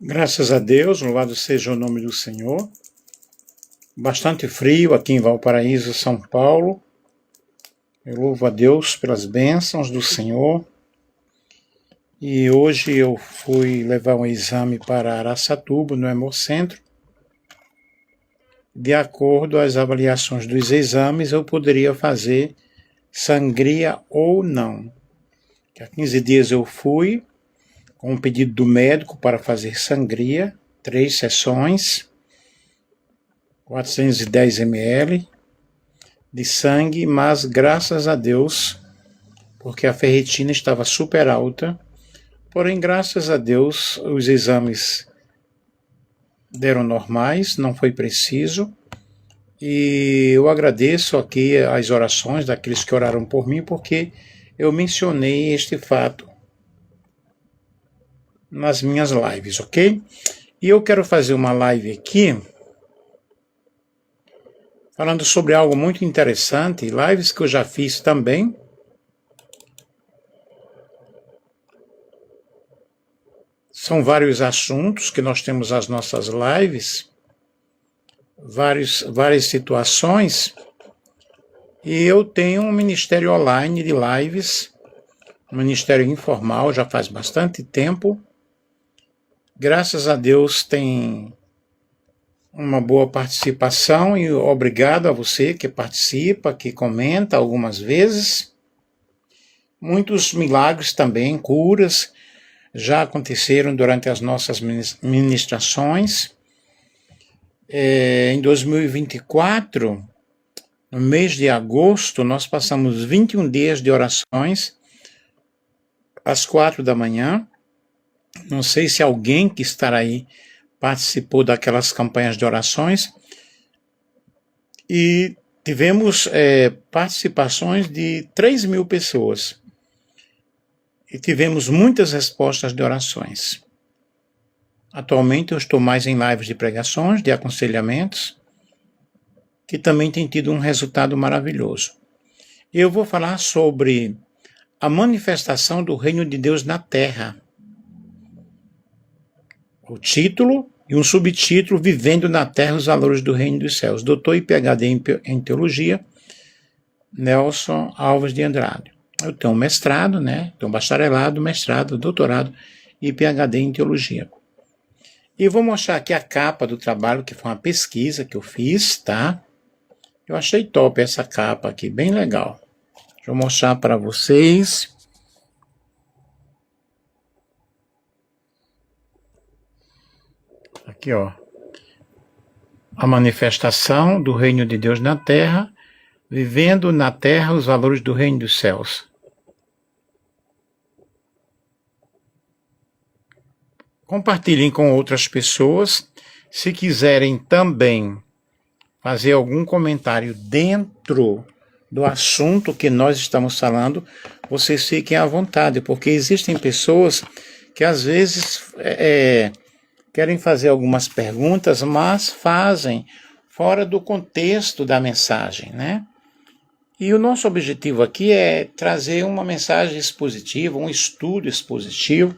Graças a Deus, louvado seja o nome do Senhor. Bastante frio aqui em Valparaíso, São Paulo. Eu louvo a Deus pelas bênçãos do Senhor. E hoje eu fui levar um exame para Araçatuba, no Hemocentro. De acordo às avaliações dos exames, eu poderia fazer sangria ou não. Há 15 dias eu fui com um pedido do médico para fazer sangria, 3 sessões, 410 ml de sangue, mas graças a Deus, porque a ferritina estava super alta, porém graças a Deus os exames deram normais, não foi preciso, e eu agradeço aqui as orações daqueles que oraram por mim, porque eu mencionei este fato nas minhas lives, ok? E eu quero fazer uma live aqui falando sobre algo muito interessante, lives que eu já fiz também. São vários assuntos que nós temos as nossas lives, várias situações, e eu tenho um ministério online de lives, um ministério informal, já faz bastante tempo. Graças a Deus tem uma boa participação e obrigado a você que participa, que comenta algumas vezes. Muitos milagres também, curas, já aconteceram durante as nossas ministrações. Em 2024, no mês de agosto, nós passamos 21 dias de orações, às 4 da manhã. Não sei se alguém que está aí participou daquelas campanhas de orações. E tivemos participações de 3.000 pessoas. E tivemos muitas respostas de orações. Atualmente eu estou mais em lives de pregações, de aconselhamentos, que também tem tido um resultado maravilhoso. Eu vou falar sobre a manifestação do reino de Deus na Terra. O título e um subtítulo, Vivendo na Terra os Valores do Reino dos Céus. Doutor e PhD em Teologia, Nelson Alves de Andrade. Eu tenho um mestrado, né? Tenho um bacharelado, mestrado, doutorado e PhD em Teologia. E vou mostrar aqui a capa do trabalho, que foi uma pesquisa que eu fiz, tá? Eu achei top essa capa aqui, bem legal. Deixa eu mostrar para vocês. Aqui, ó. A manifestação do reino de Deus na Terra, vivendo na Terra os valores do reino dos céus. Compartilhem com outras pessoas. Se quiserem também fazer algum comentário dentro do assunto que nós estamos falando, vocês fiquem à vontade, porque existem pessoas que às vezes querem fazer algumas perguntas, mas fazem fora do contexto da mensagem, né? E o nosso objetivo aqui é trazer uma mensagem expositiva, um estudo expositivo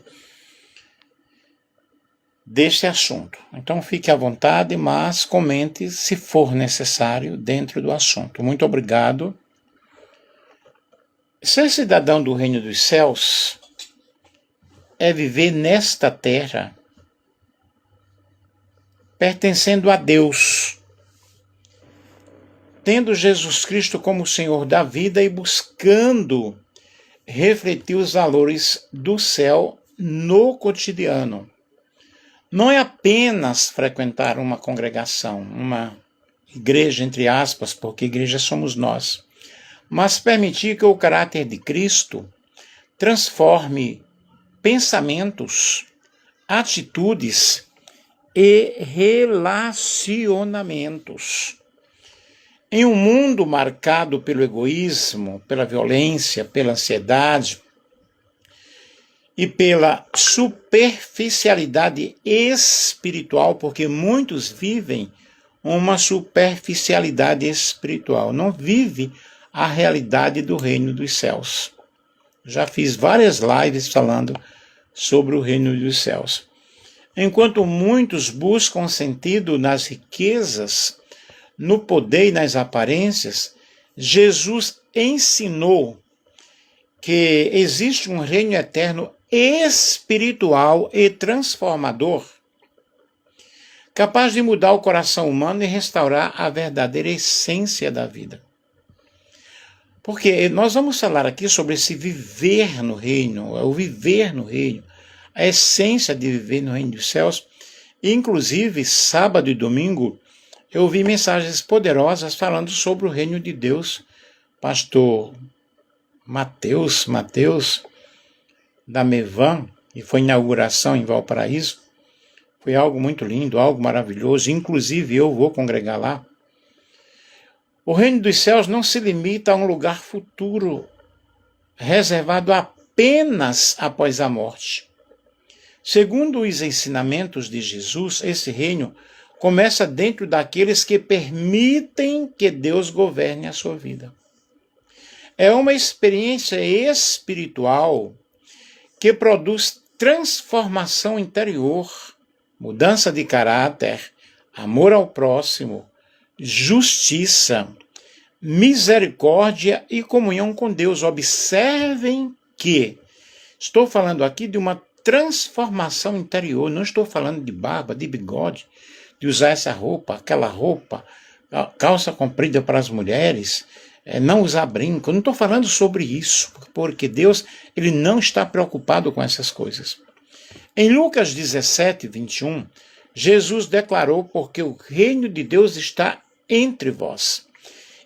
deste assunto. Então fique à vontade, mas comente se for necessário dentro do assunto. Muito obrigado. Ser cidadão do reino dos céus é viver nesta terra pertencendo a Deus, tendo Jesus Cristo como Senhor da vida e buscando refletir os valores do céu no cotidiano. Não é apenas frequentar uma congregação, uma igreja, entre aspas, porque igreja somos nós, mas permitir que o caráter de Cristo transforme pensamentos, atitudes e relacionamentos. Em um mundo marcado pelo egoísmo, pela violência, pela ansiedade e pela superficialidade espiritual, porque muitos vivem uma superficialidade espiritual, não vive a realidade do reino dos céus. Já fiz várias lives falando sobre o reino dos céus. Enquanto muitos buscam sentido nas riquezas, no poder e nas aparências, Jesus ensinou que existe um reino eterno espiritual e transformador, capaz de mudar o coração humano e restaurar a verdadeira essência da vida. Porque nós vamos falar aqui sobre esse viver no reino, o viver no reino, a essência de viver no reino dos céus. Inclusive, sábado e domingo, eu ouvi mensagens poderosas falando sobre o reino de Deus. Pastor Mateus da Mevan, e foi inauguração em Valparaíso. Foi algo muito lindo, algo maravilhoso. Inclusive, eu vou congregar lá. O reino dos céus não se limita a um lugar futuro, reservado apenas após a morte. Segundo os ensinamentos de Jesus, esse reino começa dentro daqueles que permitem que Deus governe a sua vida. É uma experiência espiritual que produz transformação interior, mudança de caráter, amor ao próximo, justiça, misericórdia e comunhão com Deus. Observem que estou falando aqui de uma transformação interior, não estou falando de barba, de bigode, de usar essa roupa, aquela roupa, calça comprida para as mulheres, não usar brinco. Eu não estou falando sobre isso, porque Deus ele não está preocupado com essas coisas. Em Lucas 17, 21, Jesus declarou: porque o reino de Deus está entre vós.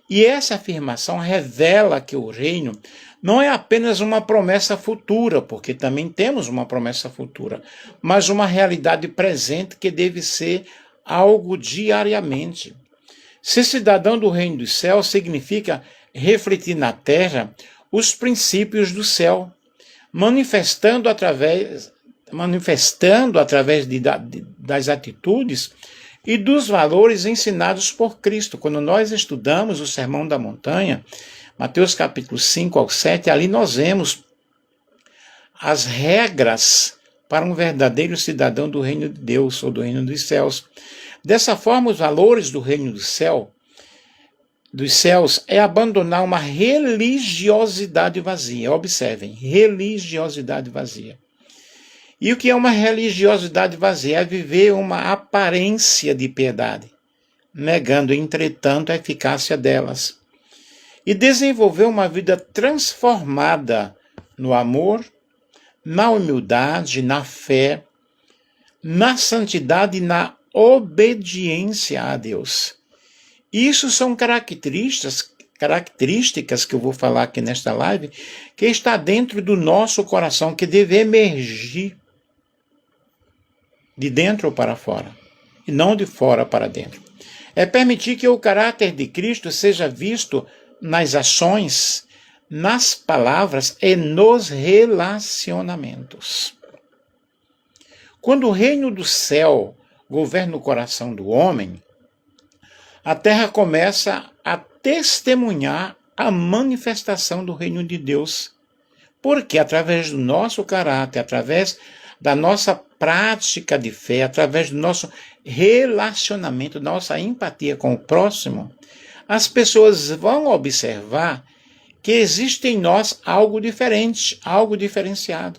E essa afirmação revela que o reino não é apenas uma promessa futura, porque também temos uma promessa futura, mas uma realidade presente que deve ser algo diariamente. Ser cidadão do reino dos céus significa refletir na terra os princípios do céu, manifestando através das atitudes e dos valores ensinados por Cristo. Quando nós estudamos o Sermão da Montanha, Mateus capítulo 5 ao 7, ali nós vemos as regras para um verdadeiro cidadão do reino de Deus ou do reino dos céus. Dessa forma, os valores do reino dos céus é abandonar uma religiosidade vazia. Observem, religiosidade vazia. E o que é uma religiosidade vazia? É viver uma aparência de piedade, negando, entretanto, a eficácia delas. E desenvolver uma vida transformada no amor, na humildade, na fé, na santidade e na obediência a Deus. Isso são características que eu vou falar aqui nesta live, que está dentro do nosso coração, que deve emergir de dentro para fora, e não de fora para dentro. É permitir que o caráter de Cristo seja visto nas ações, nas palavras e nos relacionamentos. Quando o reino do céu governa o coração do homem, a terra começa a testemunhar a manifestação do reino de Deus. Porque através do nosso caráter, através da nossa prática de fé, através do nosso relacionamento, nossa empatia com o próximo, as pessoas vão observar que existe em nós algo diferente, algo diferenciado.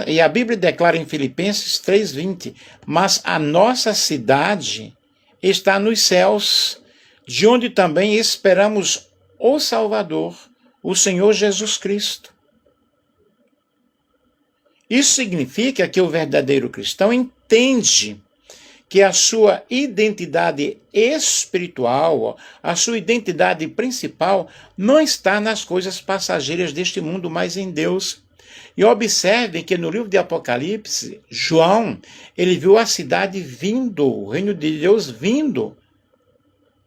E a Bíblia declara em Filipenses 3:20, mas a nossa cidade está nos céus, de onde também esperamos o Salvador, o Senhor Jesus Cristo. Isso significa que o verdadeiro cristão entende que a sua identidade espiritual, a sua identidade principal, não está nas coisas passageiras deste mundo, mas em Deus. E observem que no livro de Apocalipse, João, ele viu a cidade vindo, o reino de Deus vindo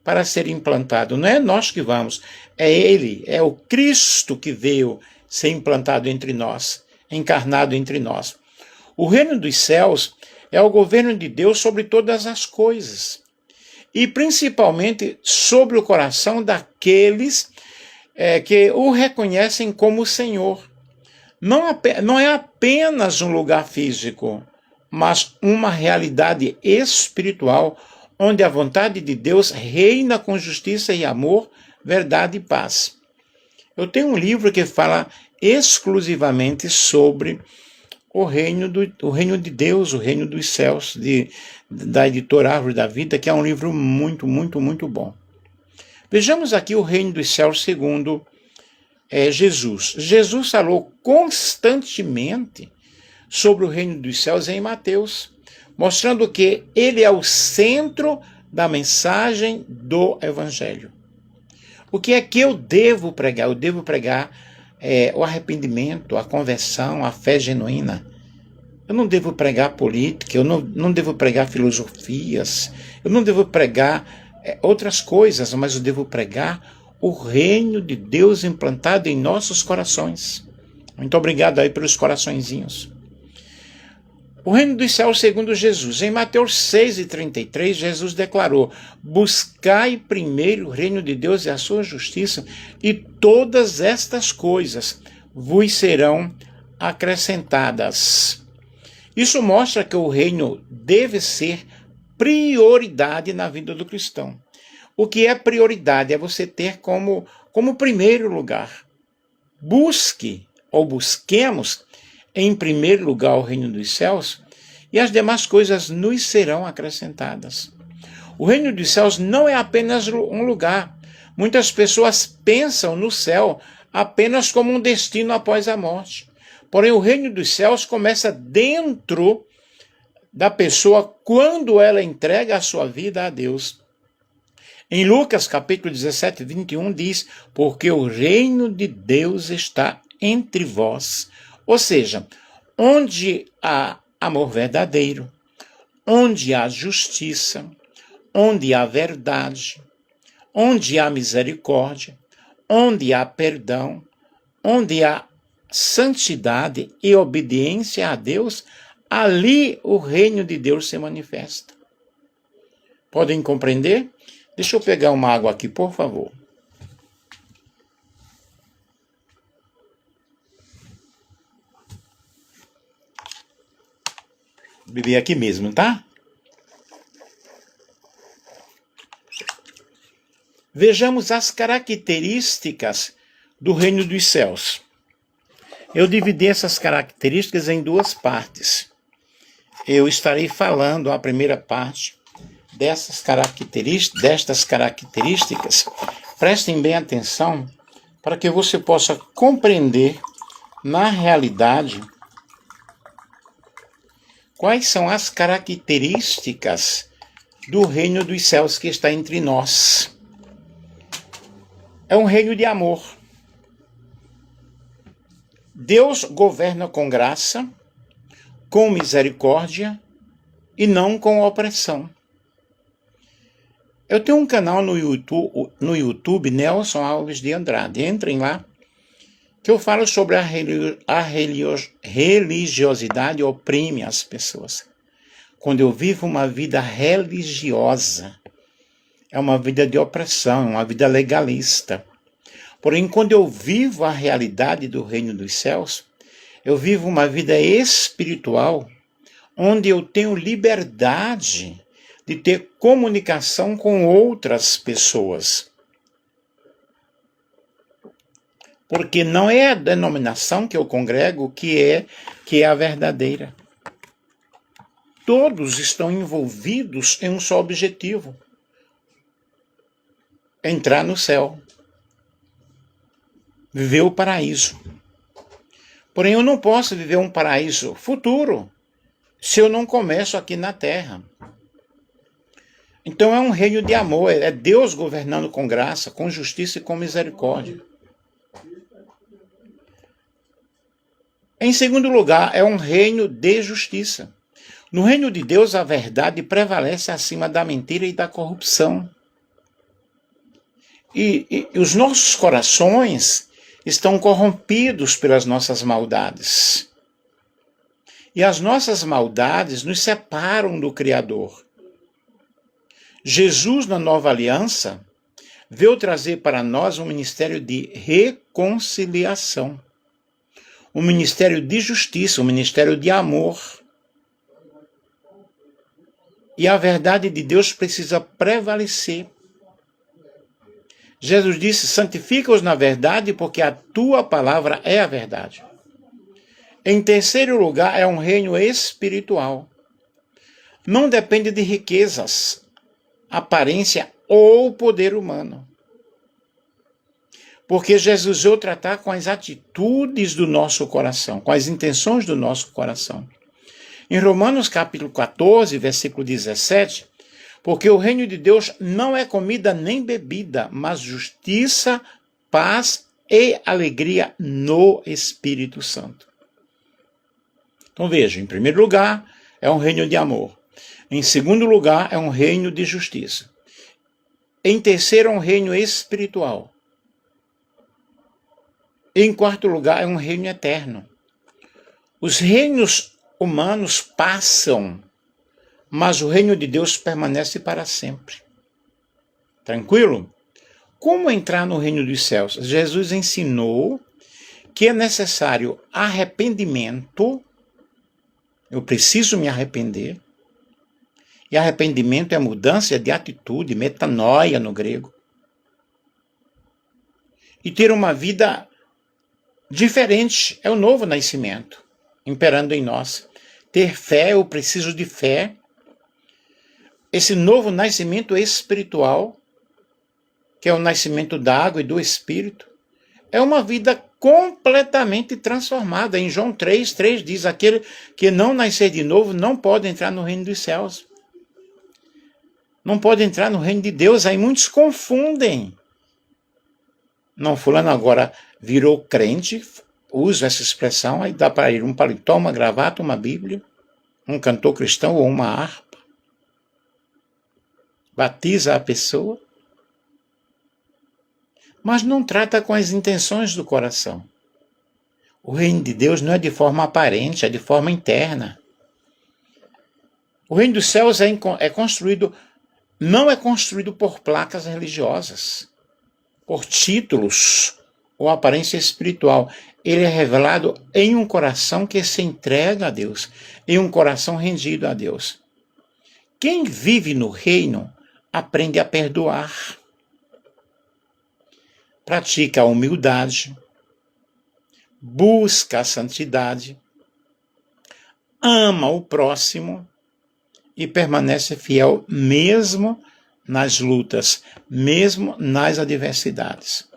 para ser implantado. Não é nós que vamos, é ele, é o Cristo que veio ser implantado entre nós, encarnado entre nós. O reino dos céus é o governo de Deus sobre todas as coisas, e principalmente sobre o coração daqueles que o reconhecem como Senhor. não é apenas um lugar físico, mas uma realidade espiritual, onde a vontade de Deus reina com justiça e amor, verdade e paz. Eu tenho um livro que fala exclusivamente sobre o reino de Deus, o reino dos céus, da editora Árvore da Vida, que é um livro muito, muito, muito bom. Vejamos aqui o reino dos céus segundo Jesus. Jesus falou constantemente sobre o reino dos céus em Mateus, mostrando que ele é o centro da mensagem do Evangelho. O que é que eu devo pregar? Eu devo pregar o arrependimento, a conversão, a fé genuína. Eu não devo pregar política, eu não devo pregar filosofias, eu não devo pregar outras coisas, mas eu devo pregar o reino de Deus implantado em nossos corações. Muito obrigado aí pelos coraçõezinhos. O reino dos céus segundo Jesus. Em Mateus 6,33, Jesus declarou: buscai primeiro o reino de Deus e a sua justiça, e todas estas coisas vos serão acrescentadas. Isso mostra que o reino deve ser prioridade na vida do cristão. O que é prioridade? É você ter como primeiro lugar. Busque, ou busquemos, em primeiro lugar o reino dos céus, e as demais coisas nos serão acrescentadas. O reino dos céus não é apenas um lugar. Muitas pessoas pensam no céu apenas como um destino após a morte. Porém, o reino dos céus começa dentro da pessoa quando ela entrega a sua vida a Deus. Em Lucas capítulo 17, 21 diz: porque o reino de Deus está entre vós. Ou seja, onde há amor verdadeiro, onde há justiça, onde há verdade, onde há misericórdia, onde há perdão, onde há santidade e obediência a Deus, ali o reino de Deus se manifesta. Podem compreender? Deixa eu pegar uma água aqui, por favor. Beber aqui mesmo, tá? Vejamos as características do reino dos céus. Eu dividi essas características em duas partes. Eu estarei falando a primeira parte destas características. Prestem bem atenção para que você possa compreender na realidade quais são as características do reino dos céus que está entre nós. É um reino de amor. Deus governa com graça, com misericórdia e não com opressão. Eu tenho um canal no YouTube, Nelson Alves de Andrade. Entrem lá, que eu falo sobre a religiosidade oprime as pessoas. Quando eu vivo uma vida religiosa, é uma vida de opressão, uma vida legalista. Porém, quando eu vivo a realidade do reino dos céus, eu vivo uma vida espiritual, onde eu tenho liberdade de ter comunicação com outras pessoas. Porque não é a denominação que eu congrego que é a verdadeira. Todos estão envolvidos em um só objetivo: entrar no céu, viver o paraíso. Porém, eu não posso viver um paraíso futuro se eu não começo aqui na terra. Então é um reino de amor, é Deus governando com graça, com justiça e com misericórdia. Em segundo lugar, é um reino de justiça. No reino de Deus, a verdade prevalece acima da mentira e da corrupção. E os nossos corações estão corrompidos pelas nossas maldades. E as nossas maldades nos separam do Criador. Jesus, na nova aliança, veio trazer para nós um ministério de reconciliação. um ministério de justiça, um ministério de amor. E a verdade de Deus precisa prevalecer. Jesus disse, santifica-os na verdade, porque a tua palavra é a verdade. Em terceiro lugar, é um reino espiritual. Não depende de riquezas, aparência ou poder humano. Porque Jesus veio tratar com as atitudes do nosso coração, com as intenções do nosso coração. Em Romanos capítulo 14, versículo 17, porque o reino de Deus não é comida nem bebida, mas justiça, paz e alegria no Espírito Santo. Então veja, em primeiro lugar, é um reino de amor. Em segundo lugar, é um reino de justiça. Em terceiro, é um reino espiritual. Em quarto lugar, é um reino eterno. Os reinos humanos passam, mas o reino de Deus permanece para sempre. Tranquilo? Como entrar no reino dos céus? Jesus ensinou que é necessário arrependimento. Eu preciso me arrepender. E arrependimento é mudança de atitude, metanoia no grego. E ter uma vida diferente é o novo nascimento, imperando em nós. Ter fé, eu preciso de fé. Esse novo nascimento espiritual, que é o nascimento da água e do Espírito, é uma vida completamente transformada. Em João 3 diz, aquele que não nascer de novo não pode entrar no reino dos céus. Não pode entrar no reino de Deus. Aí muitos confundem. Não, fulano agora virou crente, usa essa expressão, aí dá para ir um paletó, uma gravata, uma Bíblia, um cantor cristão ou uma harpa. Batiza a pessoa, mas não trata com as intenções do coração. O reino de Deus não é de forma aparente, é de forma interna. O reino dos céus não é construído por placas religiosas, por títulos ou aparência espiritual. Ele é revelado em um coração que se entrega a Deus, em um coração rendido a Deus. Quem vive no reino aprende a perdoar, pratica a humildade, busca a santidade, ama o próximo e permanece fiel mesmo nas lutas, mesmo nas adversidades.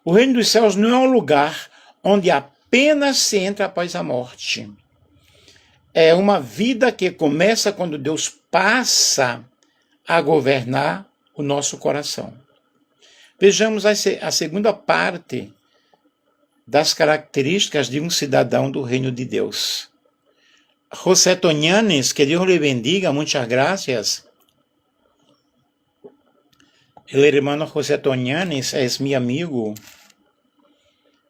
O reino dos céus não é um lugar onde apenas se entra após a morte. É uma vida que começa quando Deus passa a governar o nosso coração. Vejamos a segunda parte das características de um cidadão do reino de Deus. José Toñanes, que Deus lhe bendiga, muitas graças. El hermano José Toñanes é meu amigo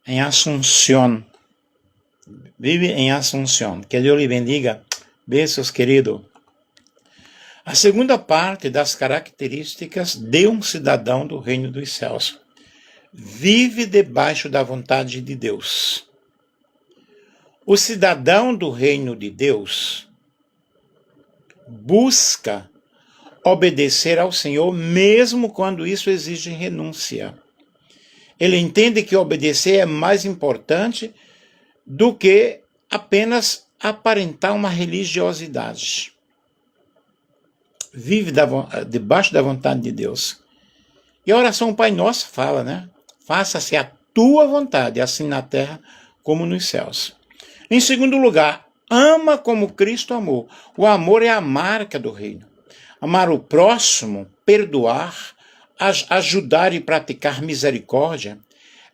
em Asunción. Vive em Asunción. Que Deus lhe bendiga. Beijos, querido. A segunda parte das características de um cidadão do reino dos céus. Vive debaixo da vontade de Deus. O cidadão do reino de Deus busca obedecer ao Senhor, mesmo quando isso exige renúncia. Ele entende que obedecer é mais importante do que apenas aparentar uma religiosidade. Vive debaixo da vontade de Deus. E a oração Pai Nosso fala, né? Faça-se a tua vontade, assim na terra como nos céus. Em segundo lugar, ama como Cristo amou. O amor é a marca do reino. Amar o próximo, perdoar, ajudar e praticar misericórdia,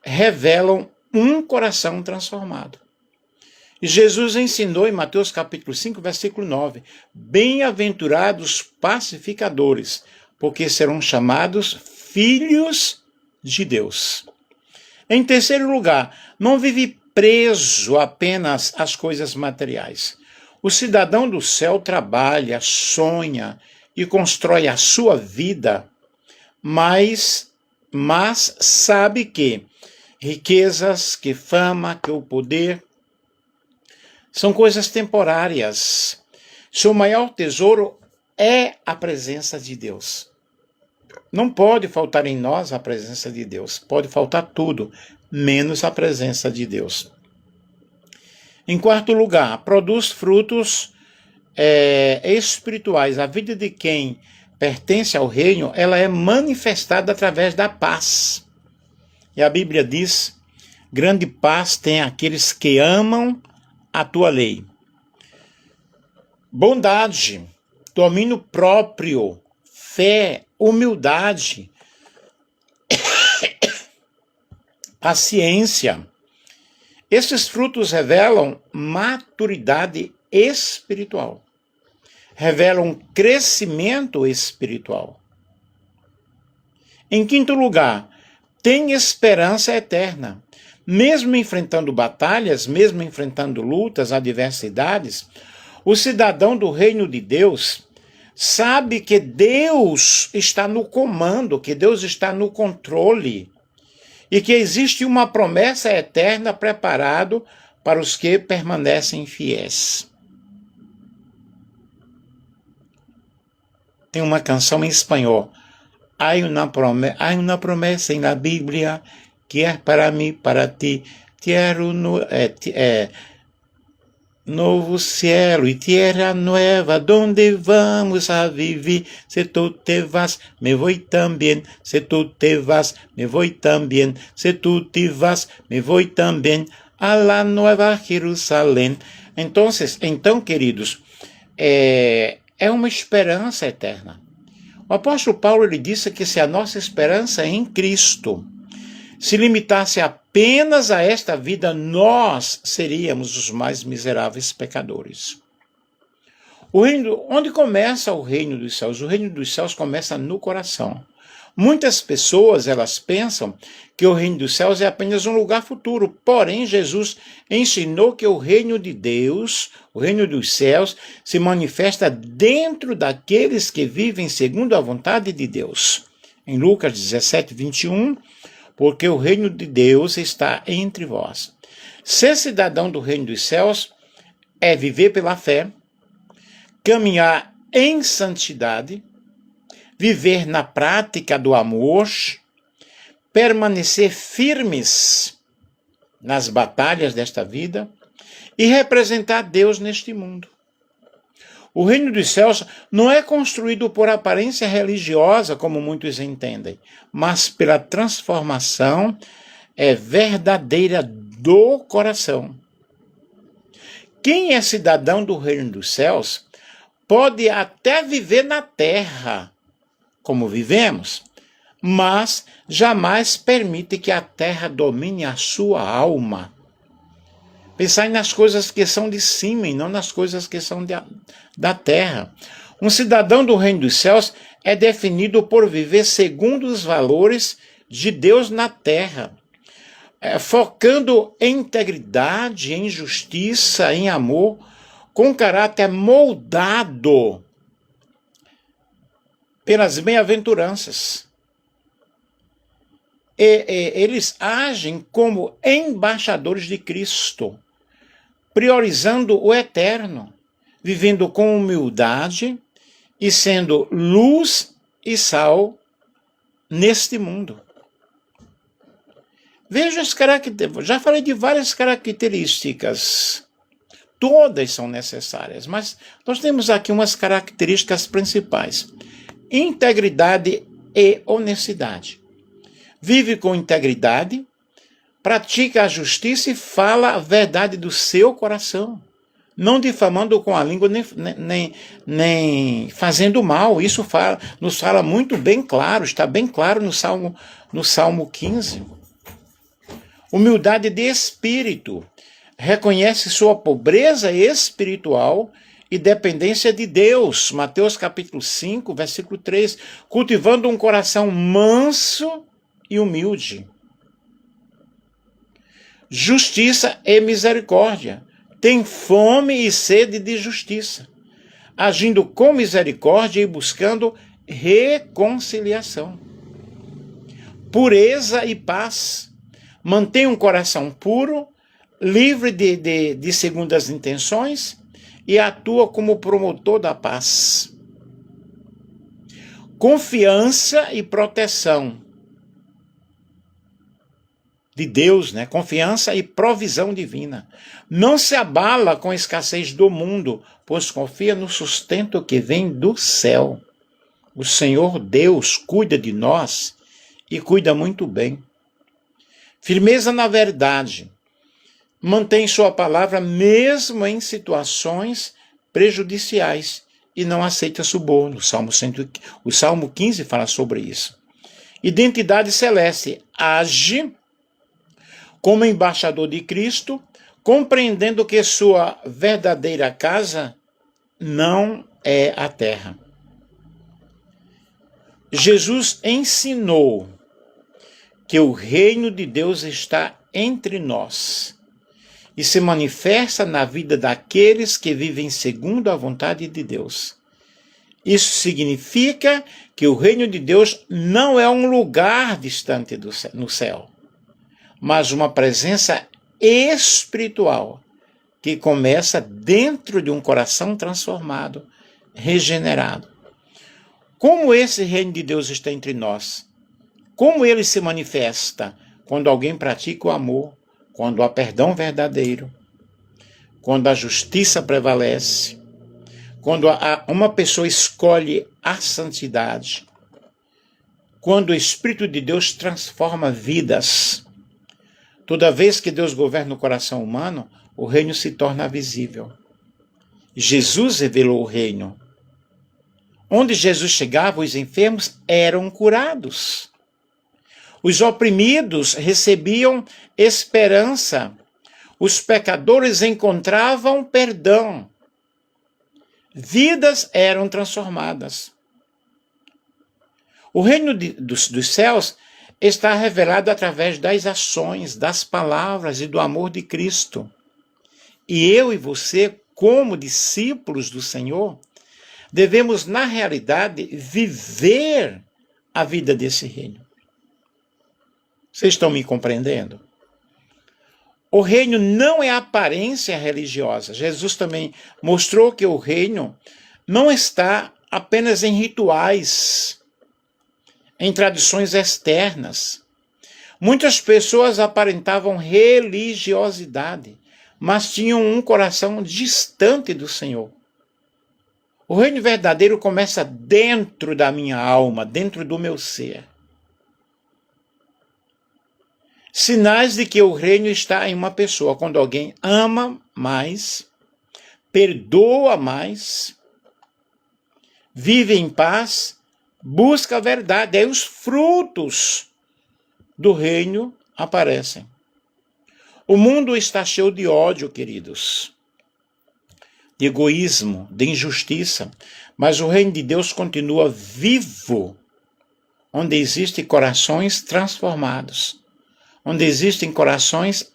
revelam um coração transformado. E Jesus ensinou em Mateus capítulo 5, versículo 9, bem-aventurados pacificadores, porque serão chamados filhos de Deus. Em terceiro lugar, não vive preso apenas às coisas materiais. O cidadão do céu trabalha, sonha e constrói a sua vida, mas sabe que riquezas, que fama, que o poder São coisas temporárias. Seu maior tesouro é a presença de Deus. Não pode faltar em nós a presença de Deus. Pode faltar tudo, menos a presença de Deus. Em quarto lugar, produz frutos espirituais. A vida de quem pertence ao reino, ela é manifestada através da paz. E a Bíblia diz: grande paz tem aqueles que amam a tua lei. Bondade, domínio próprio, fé, humildade, paciência. Esses frutos revelam maturidade espiritual. Revelam crescimento espiritual. Em quinto lugar, tem esperança eterna. Mesmo enfrentando batalhas, mesmo enfrentando lutas, adversidades, o cidadão do reino de Deus sabe que Deus está no comando, que Deus está no controle e que existe uma promessa eterna preparada para os que permanecem fiéis. Tem uma canção em espanhol. Há uma promessa na Bíblia que é para mim, para ti. Quero novo cielo e tierra nueva, donde vamos a vivir. Se tú te vas, me voy también. Se tú te vas, me voy también. Se tú te vas, me voy también a la nueva Jerusalém. Então, queridos, é uma esperança eterna. O apóstolo Paulo ele disse que se a nossa esperança em Cristo se limitasse apenas a esta vida, nós seríamos os mais miseráveis pecadores. Onde começa o reino dos céus? O reino dos céus começa no coração. Muitas pessoas, elas pensam que o reino dos céus é apenas um lugar futuro. Porém, Jesus ensinou que o reino de Deus, o reino dos céus, se manifesta dentro daqueles que vivem segundo a vontade de Deus. Em Lucas 17, 21, porque o reino de Deus está entre vós. Ser cidadão do reino dos céus é viver pela fé, caminhar em santidade, viver na prática do amor, permanecer firmes nas batalhas desta vida e representar Deus neste mundo. O reino dos céus não é construído por aparência religiosa, como muitos entendem, mas pela transformação verdadeira do coração. Quem é cidadão do reino dos céus pode até viver na terra, como vivemos, mas jamais permite que a terra domine a sua alma. Pensai nas coisas que são de cima e não nas coisas que são da terra. Um cidadão do reino dos céus é definido por viver segundo os valores de Deus na terra, focando em integridade, em justiça, em amor, com caráter moldado pelas bem-aventuranças. Eles agem como embaixadores de Cristo, priorizando o eterno, vivendo com humildade e sendo luz e sal neste mundo. Veja as características, já falei de várias características, todas são necessárias, mas nós temos aqui umas características principais: integridade e honestidade. Vive com integridade, pratica a justiça e fala a verdade do seu coração, não difamando com a língua nem fazendo mal. Isso nos fala muito bem claro, está bem claro no Salmo 15. Humildade de espírito, reconhece sua pobreza espiritual e dependência de Deus. Mateus capítulo 5, versículo 3, cultivando um coração manso e humilde. Justiça e misericórdia. Tem fome e sede de justiça, agindo com misericórdia e buscando reconciliação. Pureza e paz. Mantém um coração puro, livre de segundas intenções e atua como promotor da paz. Confiança e proteção de Deus, né? Confiança e provisão divina. Não se abala com a escassez do mundo, pois confia no sustento que vem do céu. O Senhor Deus cuida de nós e cuida muito bem. Firmeza na verdade. Mantém sua palavra mesmo em situações prejudiciais e não aceita suborno. O Salmo 15 fala sobre isso. Identidade celeste. Age como embaixador de Cristo, compreendendo que sua verdadeira casa não é a terra. Jesus ensinou que o reino de Deus está entre nós e se manifesta na vida daqueles que vivem segundo a vontade de Deus. Isso significa que o reino de Deus não é um lugar distante no céu, mas uma presença espiritual que começa dentro de um coração transformado, regenerado. Como esse reino de Deus está entre nós? Como ele se manifesta? Quando alguém pratica o amor, quando há perdão verdadeiro, quando a justiça prevalece, quando uma pessoa escolhe a santidade, quando o Espírito de Deus transforma vidas. Toda vez que Deus governa o coração humano, o reino se torna visível. Jesus revelou o reino. Onde Jesus chegava, os enfermos eram curados. Os oprimidos recebiam esperança. Os pecadores encontravam perdão. Vidas eram transformadas. O reino dos céus está revelado através das ações, das palavras e do amor de Cristo. E eu e você, como discípulos do Senhor, devemos, na realidade, viver a vida desse reino. Vocês estão me compreendendo? O reino não é aparência religiosa. Jesus também mostrou que o reino não está apenas em rituais, em tradições externas. Muitas pessoas aparentavam religiosidade, mas tinham um coração distante do Senhor. O reino verdadeiro começa dentro da minha alma, dentro do meu ser. Sinais de que o reino está em uma pessoa, quando alguém ama mais, perdoa mais, vive em paz, busca a verdade. Aí os frutos do reino aparecem. O mundo está cheio de ódio, queridos, de egoísmo, de injustiça, mas o reino de Deus continua vivo, onde existem corações transformados, onde existem corações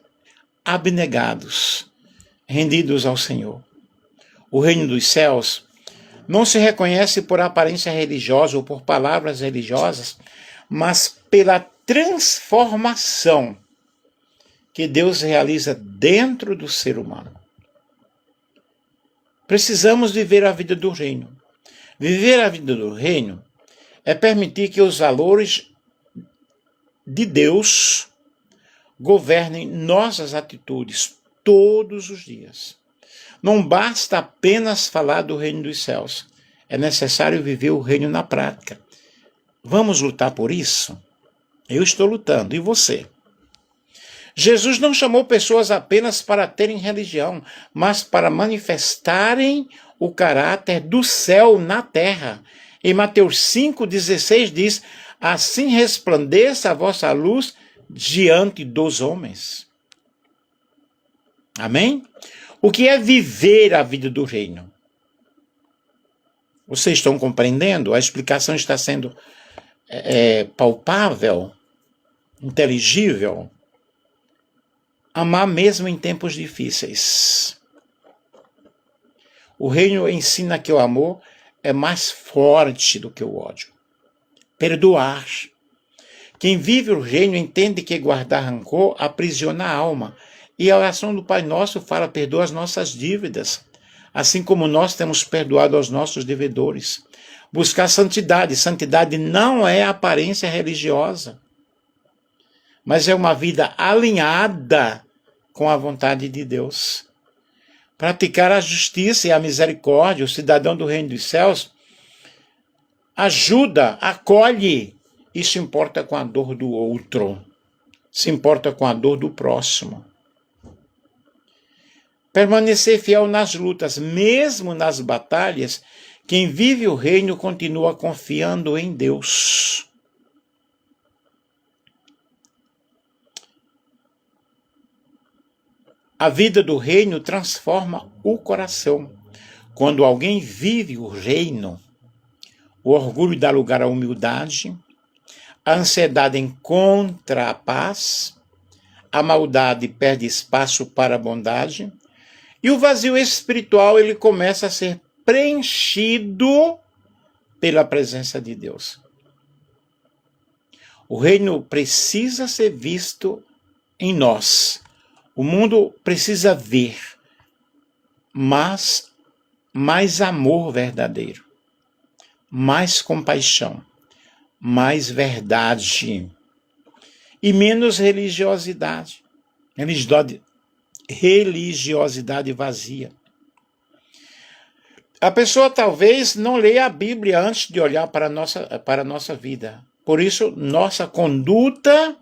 abnegados, rendidos ao Senhor. O reino dos céus não se reconhece por aparência religiosa ou por palavras religiosas, mas pela transformação que Deus realiza dentro do ser humano. Precisamos viver a vida do reino. Viver a vida do reino é permitir que os valores de Deus governem nossas atitudes todos os dias. Não basta apenas falar do reino dos céus. É necessário viver o reino na prática. Vamos lutar por isso? Eu estou lutando. E você? Jesus não chamou pessoas apenas para terem religião, mas para manifestarem o caráter do céu na terra. Em Mateus 5,16 diz: assim resplandeça a vossa luz diante dos homens. Amém? O que é viver a vida do reino? Vocês estão compreendendo? A explicação está sendo palpável, inteligível. Amar mesmo em tempos difíceis. O reino ensina que o amor é mais forte do que o ódio. Perdoar. Quem vive o reino entende que guardar rancor aprisiona a alma E a oração do Pai Nosso fala: perdoa as nossas dívidas, assim como nós temos perdoado aos nossos devedores. Buscar santidade. Santidade não é aparência religiosa, mas é uma vida alinhada com a vontade de Deus. Praticar a justiça e a misericórdia, o cidadão do reino dos céus, ajuda, acolhe e se importa com a dor do outro, se importa com a dor do próximo. Permanecer fiel nas lutas, mesmo nas batalhas, quem vive o reino continua confiando em Deus. A vida do reino transforma o coração. Quando alguém vive o reino, o orgulho dá lugar à humildade, a ansiedade encontra a paz, a maldade perde espaço para a bondade, e o vazio espiritual ele começa a ser preenchido pela presença de Deus. O reino precisa ser visto em nós. O mundo precisa ver, mas mais amor verdadeiro, mais compaixão, mais verdade e menos religiosidade. Religiosidade vazia. A pessoa talvez não leia a Bíblia antes de olhar para a nossa vida. Por isso, nossa conduta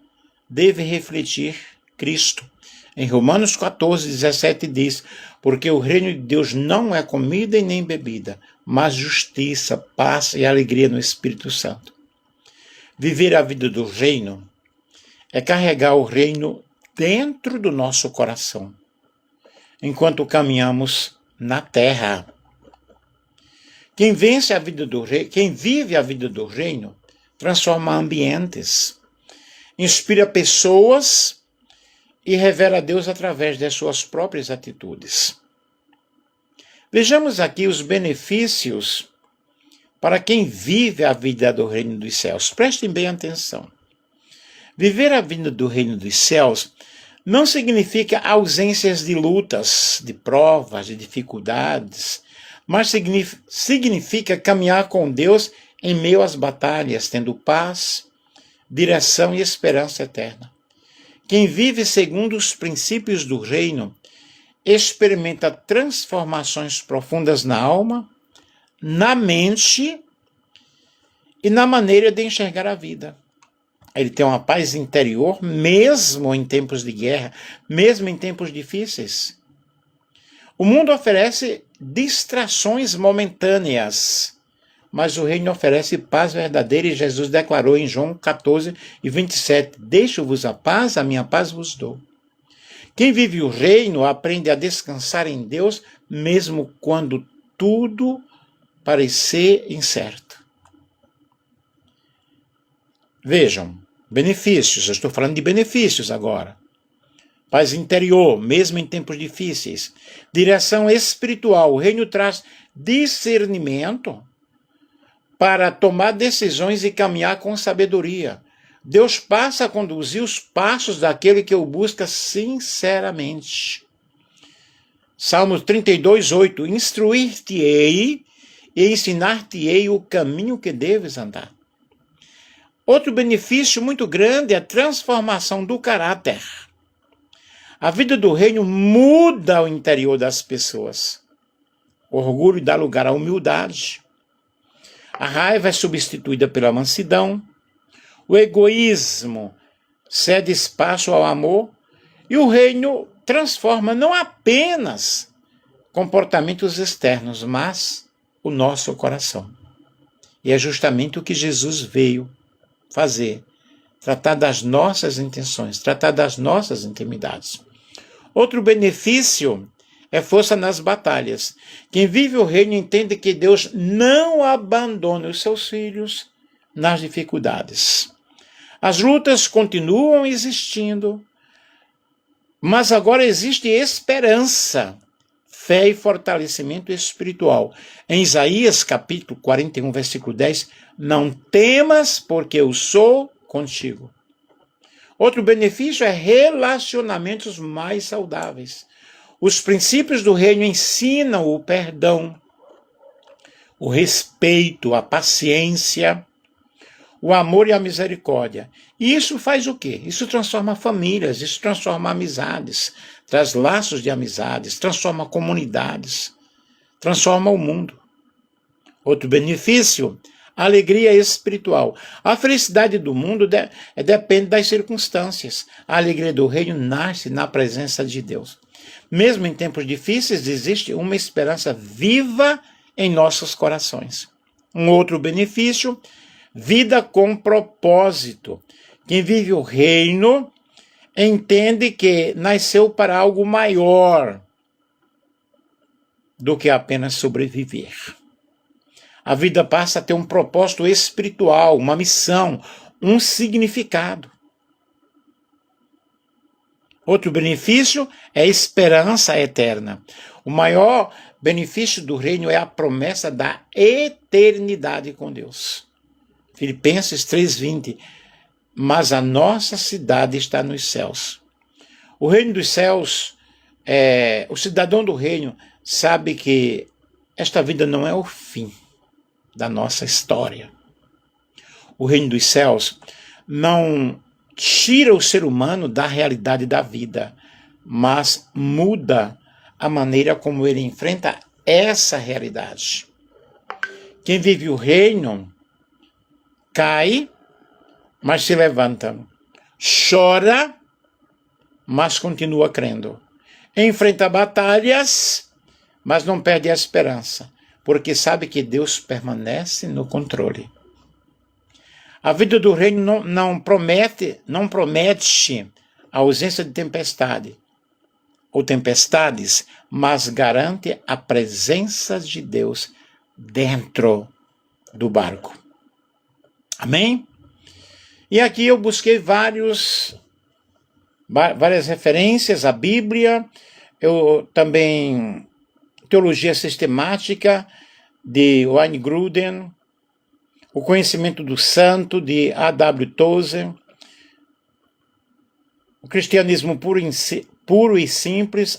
deve refletir Cristo. Em Romanos 14, 17 diz: porque o reino de Deus não é comida e nem bebida, mas justiça, paz e alegria no Espírito Santo. Viver a vida do reino é carregar o reino dentro do nosso coração, enquanto caminhamos na terra. Quem vive a vida do reino, transforma ambientes, inspira pessoas e revela a Deus através das suas próprias atitudes. Vejamos aqui os benefícios para quem vive a vida do reino dos céus. Prestem bem atenção. Viver a vida do reino dos céus não significa ausências de lutas, de provas, de dificuldades, mas significa caminhar com Deus em meio às batalhas, tendo paz, direção e esperança eterna. Quem vive segundo os princípios do reino experimenta transformações profundas na alma, na mente e na maneira de enxergar a vida. Ele tem uma paz interior, mesmo em tempos de guerra, mesmo em tempos difíceis. O mundo oferece distrações momentâneas, mas o reino oferece paz verdadeira, e Jesus declarou em João 14 e 27, deixo-vos a paz, a minha paz vos dou. Quem vive o reino aprende a descansar em Deus, mesmo quando tudo parecer incerto. Vejam, benefícios, eu estou falando de benefícios agora. Paz interior, mesmo em tempos difíceis. Direção espiritual, o reino traz discernimento para tomar decisões e caminhar com sabedoria. Deus passa a conduzir os passos daquele que o busca sinceramente. Salmos 32, 8. Instruir-te-ei e ensinar-te-ei o caminho que deves andar. Outro benefício muito grande é a transformação do caráter. A vida do reino muda o interior das pessoas. O orgulho dá lugar à humildade. A raiva é substituída pela mansidão. O egoísmo cede espaço ao amor. E o reino transforma não apenas comportamentos externos, mas o nosso coração. E é justamente o que Jesus veio fazer. Tratar das nossas intenções, tratar das nossas intimidades. Outro benefício é força nas batalhas. Quem vive o reino entende que Deus não abandona os seus filhos nas dificuldades. As lutas continuam existindo, mas agora existe esperança, fé e fortalecimento espiritual. Em Isaías capítulo 41, versículo 10, não temas, porque eu sou contigo. Outro benefício é relacionamentos mais saudáveis. Os princípios do reino ensinam o perdão, o respeito, a paciência, o amor e a misericórdia. E isso faz o quê? Isso transforma famílias, isso transforma amizades, traz laços de amizades, transforma comunidades, transforma o mundo. Outro benefício, a alegria espiritual. A felicidade do mundo depende das circunstâncias. A alegria do reino nasce na presença de Deus. Mesmo em tempos difíceis, existe uma esperança viva em nossos corações. Um outro benefício, vida com propósito. Quem vive o reino entende que nasceu para algo maior do que apenas sobreviver. A vida passa a ter um propósito espiritual, uma missão, um significado. Outro benefício é a esperança eterna. O maior benefício do reino é a promessa da eternidade com Deus. Filipenses 3:20. Mas a nossa cidade está nos céus. O reino dos céus, o cidadão do reino sabe que esta vida não é o fim da nossa história. O reino dos céus não tira o ser humano da realidade da vida, mas muda a maneira como ele enfrenta essa realidade. Quem vive o reino cai, mas se levanta. Chora, mas continua crendo. Enfrenta batalhas, mas não perde a esperança, porque sabe que Deus permanece no controle. A vida do reino não promete a ausência de tempestade ou tempestades, mas garante a presença de Deus dentro do barco. Amém? E aqui eu busquei várias referências à Bíblia, eu também teologia sistemática de Wayne Grudem, o conhecimento do santo de A.W. Tozer, o cristianismo puro e simples,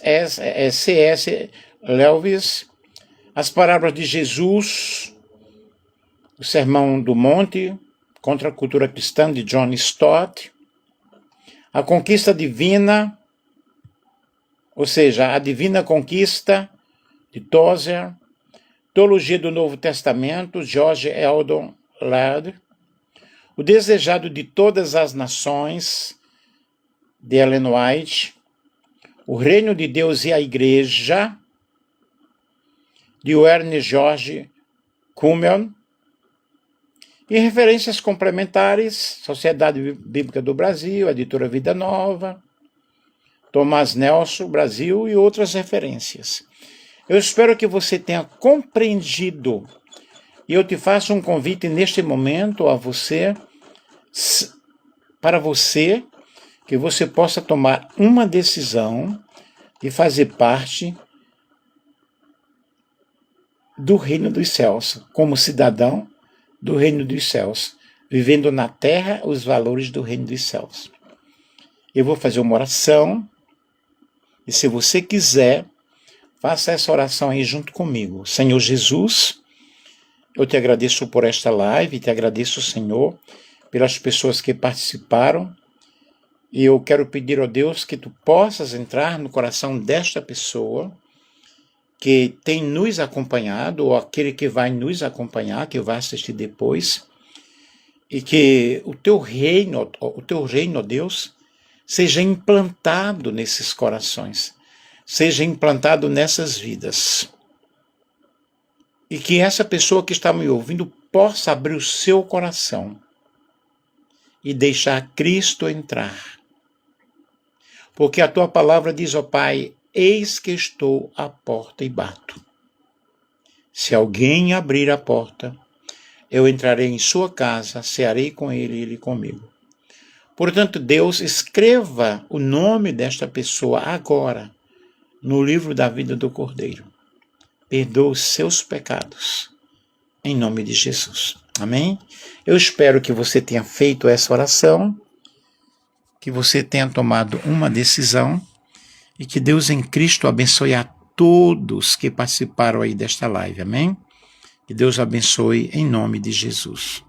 C.S. Lewis, as parábolas de Jesus, o Sermão do Monte, contra a cultura cristã de John Stott, a conquista divina, ou seja, a divina conquista de Tozer, teologia do Novo Testamento, George Eldon Laird, o desejado de todas as nações, de Ellen White, o reino de Deus e a igreja, de Werner George Kuhlmann, e referências complementares, Sociedade Bíblica do Brasil, Editora Vida Nova, Tomás Nelson, Brasil e outras referências. Eu espero que você tenha compreendido e eu te faço um convite neste momento para você, que você possa tomar uma decisão de fazer parte do reino dos céus, como cidadão do reino dos céus, vivendo na terra os valores do reino dos céus. Eu vou fazer uma oração, e se você quiser, faça essa oração aí junto comigo. Senhor Jesus, eu te agradeço por esta live, te agradeço, Senhor, pelas pessoas que participaram, e eu quero pedir a Deus que tu possas entrar no coração desta pessoa que tem nos acompanhado, ou aquele que vai nos acompanhar, que vai assistir depois, e que o teu reino, ó Deus, seja implantado nesses corações, seja implantado nessas vidas. E que essa pessoa que está me ouvindo possa abrir o seu coração e deixar Cristo entrar. Porque a tua palavra diz, ó Pai, eis que estou à porta e bato. Se alguém abrir a porta, eu entrarei em sua casa, cearei com ele e ele comigo. Portanto, Deus, escreva o nome desta pessoa agora no livro da vida do Cordeiro. Perdoa os seus pecados, em nome de Jesus. Amém? Eu espero que você tenha feito essa oração, que você tenha tomado uma decisão e que Deus em Cristo abençoe a todos que participaram aí desta live, amém? Que Deus abençoe em nome de Jesus.